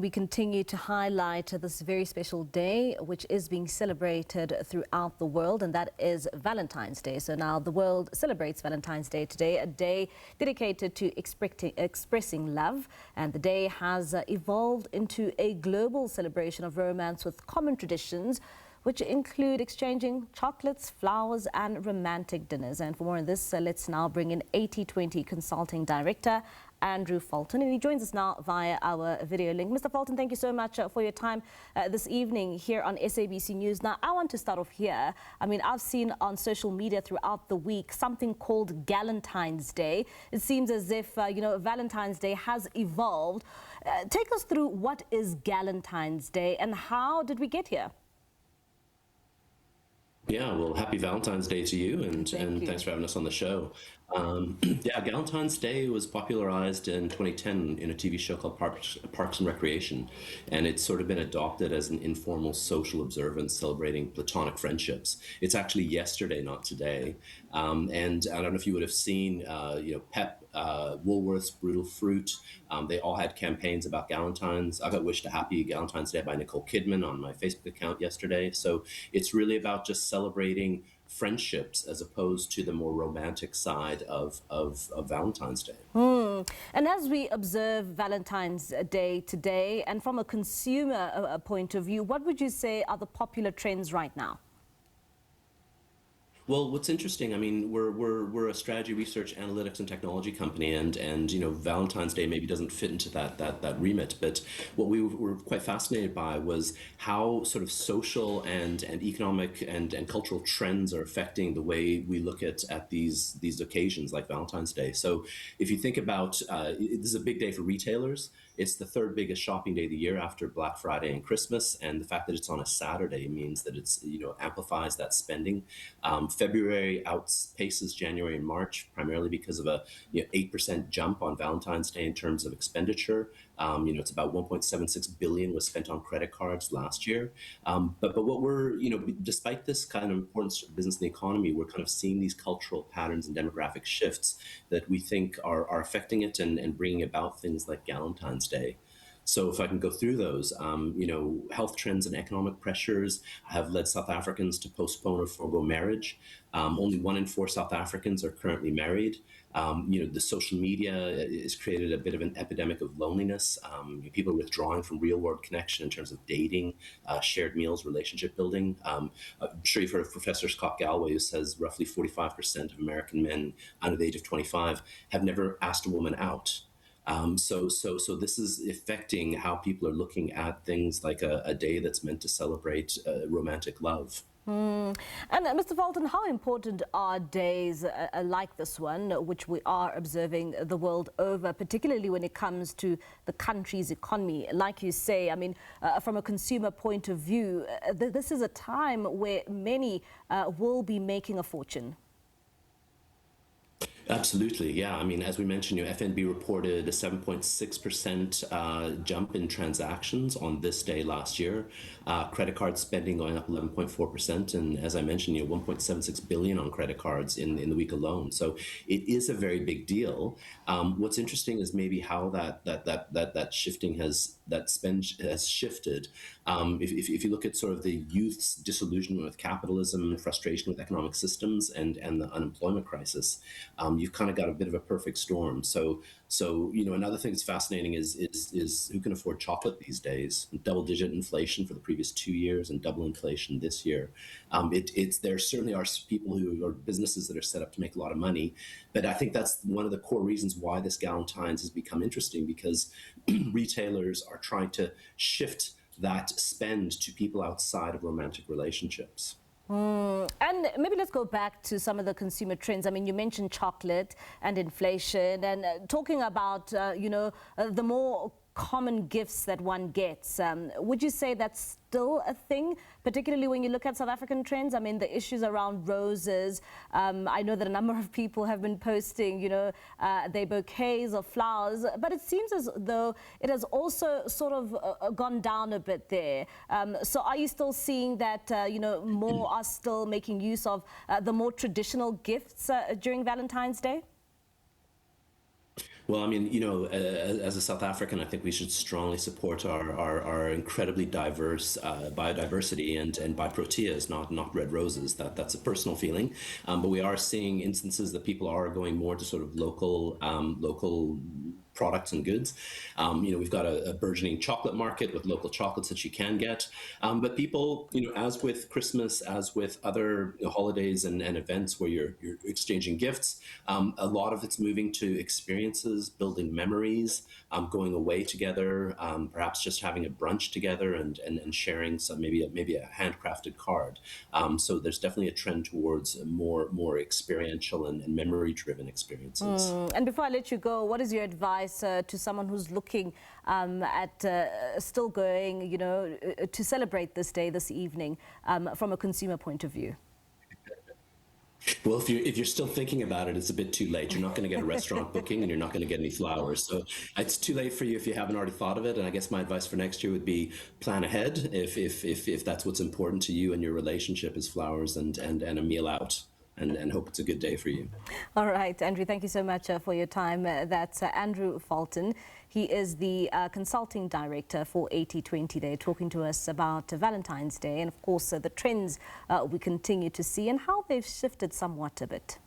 We continue to highlight this very special day, which is being celebrated throughout the world, and that is Valentine's Day. So now the world celebrates Valentine's Day today, a day dedicated to expressing love. And the day has evolved into a global celebration of romance with common traditions, which include exchanging chocolates, flowers and romantic dinners. And for more on this, let's now bring in 80/20 Consulting Director Andrew Fulton, and he joins us now via our video link. Mr. Fulton, thank you so much for your time this evening here on SABC News. Now, I want to start off here. I mean, I've seen on social media throughout the week something called Valentine's Day. It seems as if, Valentine's Day has evolved. Take us through what is Valentine's Day and how did we get here? Yeah, well, happy Valentine's Day to you, and Thank you. thanks for having us on the show. Yeah, Valentine's Day was popularized in 2010 in a TV show called Parks and Recreation, and it's sort of been adopted as an informal social observance celebrating platonic friendships. It's actually yesterday, not today. And I don't know if you would have seen, Pep, Woolworth's Brutal Fruit. They all had campaigns about Valentines. I got wished a happy Valentine's Day by Nicole Kidman on my Facebook account yesterday. So it's really about just celebrating friendships as opposed to the more romantic side of Valentine's Day. And as we observe Valentine's Day today, and from a consumer point of view, what would you say are the popular trends right now? Well, what's interesting, I mean, we're a strategy research analytics and technology company, and Valentine's Day maybe doesn't fit into that remit, but what we were quite fascinated by was how sort of social and economic and cultural trends are affecting the way we look at these occasions like Valentine's Day. So if you think about this is a big day for retailers. It's the third biggest shopping day of the year after Black Friday and Christmas, and the fact that it's on a Saturday means that it's amplifies that spending. February outpaces January and March primarily because of a 8% jump on Valentine's Day in terms of expenditure. It's about 1.76 billion was spent on credit cards last year. But what we're despite this kind of importance to business and the economy, we're kind of seeing these cultural patterns and demographic shifts that we think are affecting it and bringing about things like Valentine's Day. So if I can go through those, health trends and economic pressures have led South Africans to postpone or forego marriage. Only 1 in 4 South Africans are currently married. The social media has created a bit of an epidemic of loneliness. People are withdrawing from real-world connection in terms of dating, shared meals, relationship building. I'm sure you've heard of Professor Scott Galway, who says roughly 45% of American men under the age of 25 have never asked a woman out. So this is affecting how people are looking at things like a day that's meant to celebrate romantic love. And Mr. Fulton, how important are days like this one, which we are observing the world over, particularly when it comes to the country's economy? Like you say, I mean, from a consumer point of view, this is a time where many will be making a fortune. Absolutely, yeah. I mean, as we mentioned, FNB reported a 7.6% jump in transactions on this day last year. Credit card spending going up 11.4%, and as I mentioned, 1.76 billion on credit cards in the week alone. So it is a very big deal. What's interesting is maybe how that shifting that spend has shifted. If you look at sort of the youth's disillusionment with capitalism, frustration with economic systems, and the unemployment crisis, you've kind of got a bit of a perfect storm. So another thing that's fascinating is who can afford chocolate these days? Double-digit inflation for the previous 2 years and double inflation this year. There certainly are people who are businesses that are set up to make a lot of money, but I think that's one of the core reasons why this Valentine's has become interesting, because retailers are trying to shift that spend to people outside of romantic relationships. And maybe let's go back to some of the consumer trends. I mean, you mentioned chocolate and inflation, and talking about, the more common gifts that one gets. Would you say that's still a thing, particularly when you look at South African trends? I mean, the issues around roses. I know that a number of people have been posting, their bouquets of flowers, but it seems as though it has also sort of gone down a bit there. So are you still seeing that, more are still making use of the more traditional gifts during Valentine's Day? Well, I mean, as a South African, I think we should strongly support our incredibly diverse biodiversity and by proteas, not red roses. That's a personal feeling, but we are seeing instances that people are going more to sort of local products and goods. We've got a burgeoning chocolate market with local chocolates that you can get. But people, as with Christmas, as with other holidays and events where you're exchanging gifts, a lot of it's moving to experiences, building memories, going away together, perhaps just having a brunch together and sharing some maybe a handcrafted card. So there's definitely a trend towards more experiential and memory-driven experiences. And before I let you go, what is your advice to someone who's looking at still going, to celebrate this day, this evening, from a consumer point of view? Well, if you're still thinking about it, it's a bit too late. You're not going to get a restaurant booking, and you're not going to get any flowers. So it's too late for you if you haven't already thought of it. And I guess my advice for next year would be plan ahead if that's what's important to you and your relationship is flowers and a meal out. And hope it's a good day for you. All right, Andrew, thank you so much for your time. That's Andrew Fulton. He is the consulting director for 80/20 Day, talking to us about Valentine's Day and, of course, the trends we continue to see and how they've shifted somewhat a bit.